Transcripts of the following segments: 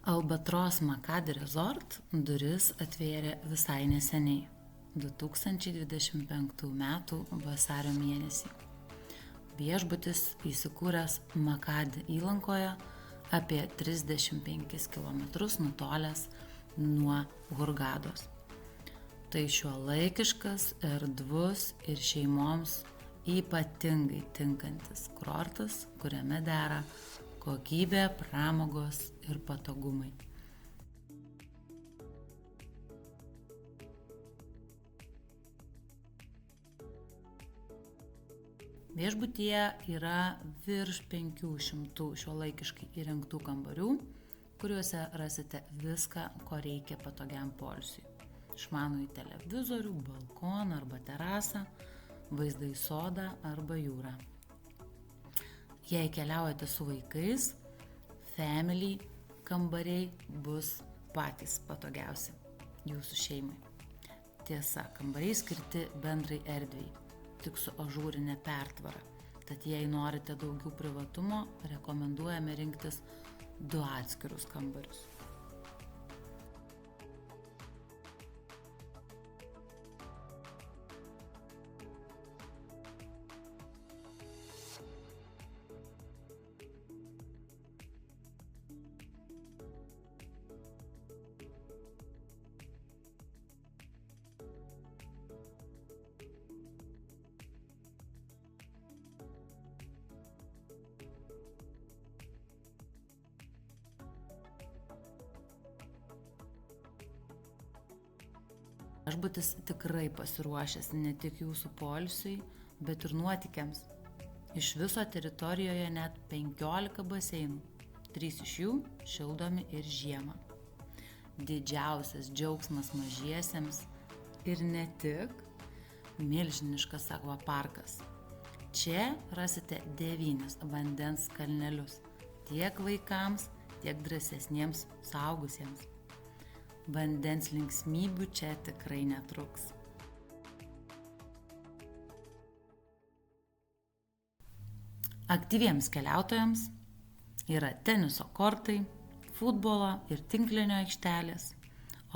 Albatros Makadi Resort duris atvėrė visai neseniai, 2025 m. vasario mėnesį. Viešbutis įsikūręs Makadi įlankoje, apie 35 km nutolęs nuo Hurgados. Tai šiuolaikiškas, erdvus ir šeimoms ypatingai tinkantis kurortas, kuriame dera kokybė, pramogos ir patogumai. Viešbutyje yra virš 500 šiuolaikiškai įrengtų kambarių, kuriuose rasite viską, ko reikia patogiam poilsiui. Išmanųjį televizorių, balkoną arba terasą, vaizdą į sodą arba jūrą. Jei keliaujate su vaikais, family kambariai bus patys patogiausi jūsų šeimai. Tiesa, kambariai skirti bendrai erdvei, tik su ažūrinė pertvara. Tad jei norite daugiau privatumo, rekomenduojame rinktis 2 atskirus kambarius. Viešbutis tikrai pasiruošęs ne tik jūsų poilsiui, bet ir nuotykiams. Iš viso teritorijoje net 15 baseinų, 3 iš jų šildomi ir žiemą. Didžiausias džiaugsmas mažiesiems ir ne tik milžiniškas akvaparkas. Čia rasite 9 vandens kalnelius, tiek vaikams, tiek drąsesniems suaugusiems. Vandens linksmybių čia tikrai netruks. Aktyviems keliautojams yra teniso kortai, futbolo ir tinklinio aikštelės,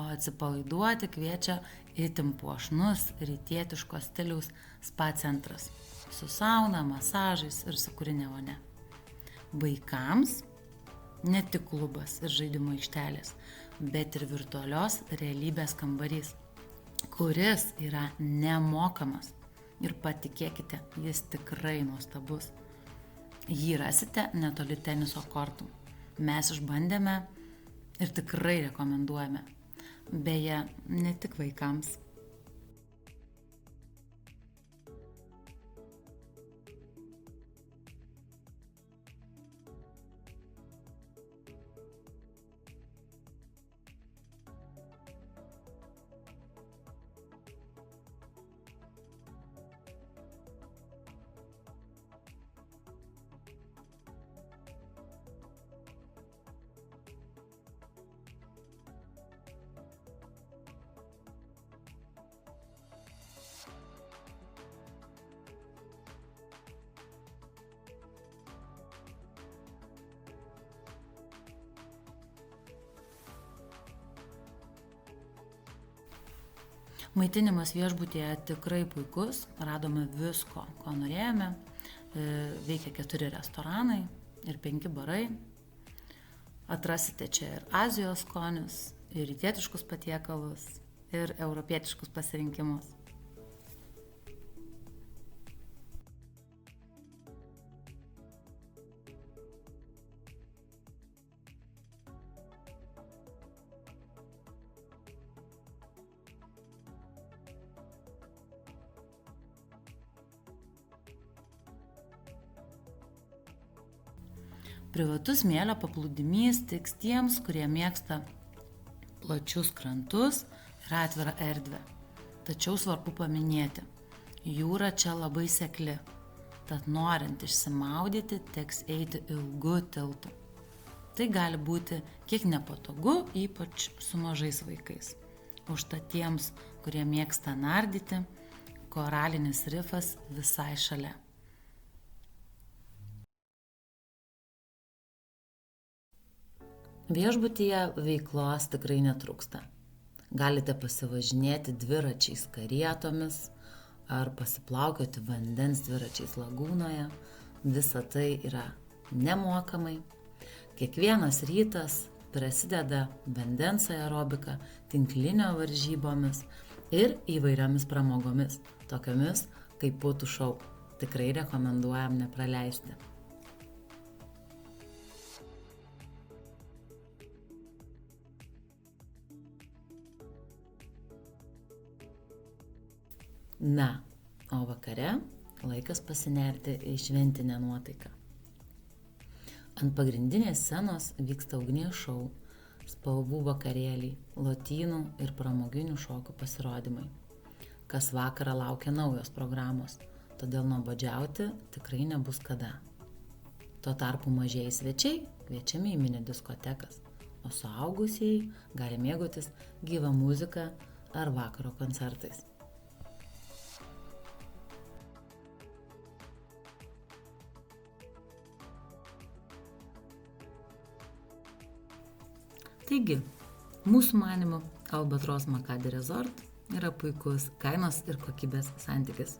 o atsipalaiduoti kviečia itin puošnus rytietiško stiliaus spa centras su sauna, masažais ir sūkurinė vonia. Vaikams ne tik klubas ir žaidimų aikštelės, bet ir virtualios realybės kambarys, kuris yra nemokamas. Ir patikėkite, jis tikrai nuostabus. Jį rasite netoli teniso kortų. Mes išbandėme ir tikrai rekomenduojame. Beje, ne tik vaikams. Maitinimas viešbutyje tikrai puikus, radome visko, ko norėjome. Veikia 4 restoranai ir 5 barai. Atrasite čia ir Azijos skonius, ir rytietiškus patiekalus, ir europietiškus pasirinkimus. Privatus smėlio paplūdimys tiks tiems, kurie mėgsta plačius krantus ir atvirą erdvę. Tačiau svarbu paminėti, jūra čia labai sekli, tad norint išsimaudyti, teks eiti ilgu tiltu. Tai gali būti kiek nepatogu, ypač su mažais vaikais. Užtat tiems, kurie mėgsta nardyti, koralinis rifas visai šalia. Viešbutyje veiklos tikrai netrūksta. Galite pasivažinėti dviračiais karietomis ar pasiplaukioti vandens dviračiais lagūnoje. Visa tai yra nemokamai. Kiekvienas rytas prasideda vandens aerobika, tinklinio varžybomis ir įvairiomis pramogomis, tokiomis kaip putų šou. Tikrai rekomenduojam nepraleisti. Na, o vakare laikas pasinerti į šventinę nuotaiką. Ant pagrindinės scenos vyksta ugnies šou, spalvų vakarėliai, lotynų ir pramoginių šokių pasirodymai. Kas vakarą laukia naujos programos, todėl nuobodžiauti tikrai nebus kada. Tuo tarpu mažieji svečiai kviečiami į mini diskotekas, o suaugusieji gali mėgautis gyva muzika ar vakaro koncertais. Taigi, mūsų manymu Albatros Makadi Resort yra puikus kainos ir kokybės santykis.